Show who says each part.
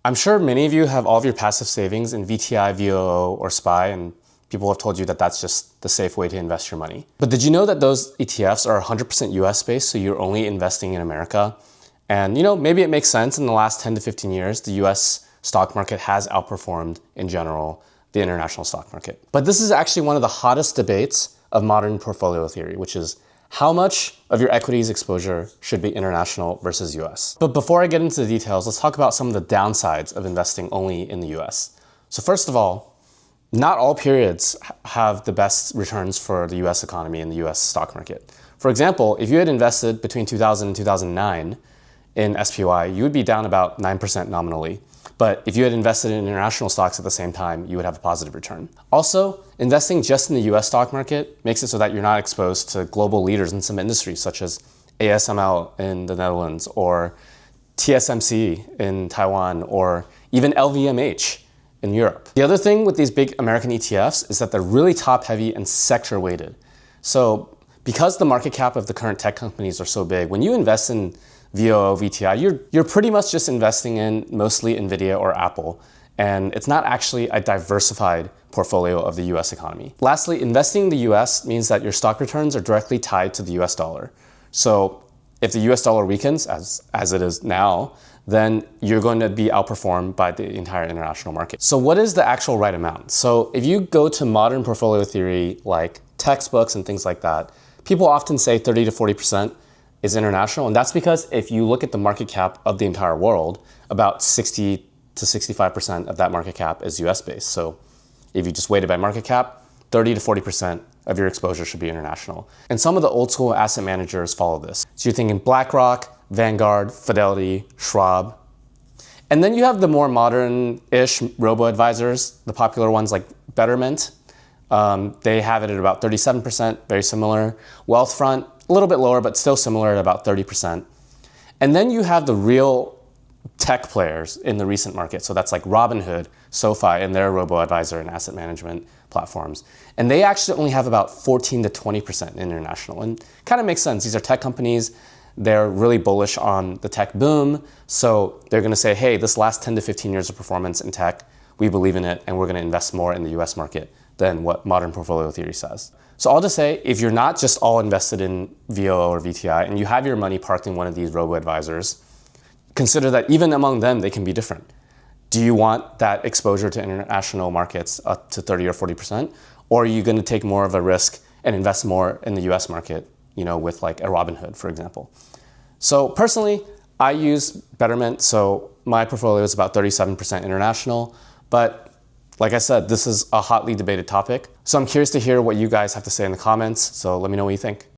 Speaker 1: I'm sure many of you have all of your passive savings in VTI, VOO, or SPY, and people have told you that that's just the safe way to invest your money. But did you know that those ETFs are 100% US based, so you're only investing in America? And maybe it makes sense in the last 10 to 15 years, the US stock market has outperformed, in general, the international stock market. But this is actually one of the hottest debates of modern portfolio theory, which is how much of your equities exposure should be international versus US. But before I get into the details, let's talk about some of the downsides of investing only in the US. So first of all, not all periods have the best returns for the US economy and the US stock market. For example, if you had invested between 2000 and 2009 in SPY, you would be down about 9% nominally. But if you had invested in international stocks at the same time, you would have a positive return. Also, investing just in the US stock market makes it so that you're not exposed to global leaders in some industries, such as ASML in the Netherlands, or TSMC in Taiwan, or even LVMH in Europe. The other thing with these big American ETFs is that they're really top heavy and sector weighted. So because the market cap of the current tech companies are so big, when you invest in VOO, VTI, you're pretty much just investing in mostly NVIDIA or Apple, and it's not actually a diversified portfolio of the US economy. Lastly, investing in the US means that your stock returns are directly tied to the US dollar. So if the US dollar weakens, as it is now, then you're going to be outperformed by the entire international market. So what is the actual right amount? So if you go to modern portfolio theory, like textbooks and things like that, people often say 30 to 40% is international. And that's because if you look at the market cap of the entire world, about 60 to 65% of that market cap is US based. So if you just weight it by market cap, 30 to 40% of your exposure should be international. And some of the old school asset managers follow this. So you're thinking BlackRock, Vanguard, Fidelity, Schwab. And then you have the more modern-ish robo-advisors, the popular ones like Betterment. They have it at about 37%, very similar. Wealthfront, a little bit lower, but still similar at about 30%. And then you have the real tech players in the recent market. So that's like Robinhood, SoFi, and their robo-advisor and asset management platforms. And they actually only have about 14 to 20% international. And kind of makes sense. These are tech companies. They're really bullish on the tech boom. So they're going to say, hey, this last 10 to 15 years of performance in tech, we believe in it, and we're going to invest more in the US market than what modern portfolio theory says. So all to say, if you're not just all invested in VOO or VTI and you have your money parked in one of these robo-advisors, consider that even among them, they can be different. Do you want that exposure to international markets up to 30 or 40%? Or are you going to take more of a risk and invest more in the US market, with like a Robinhood, for example? So personally, I use Betterment. So my portfolio is about 37% international, but like I said, this is a hotly debated topic. So I'm curious to hear what you guys have to say in the comments. So let me know what you think.